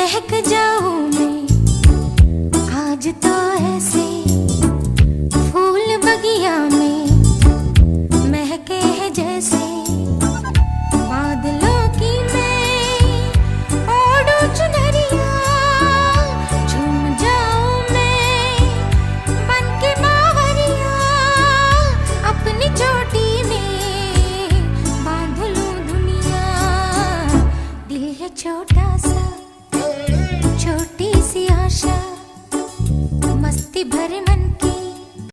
महक जाऊं मैं आज तो ऐसे फूल बगिया में महके है जैसे बादलों की मैं ओढ़ू चुनरिया। झूम जाऊं मैं बन के बावरिया अपनी चोटी में बांध लूं दुनिया। दिल है छोटा सा छोटी सी आशा मस्ती भरे मन की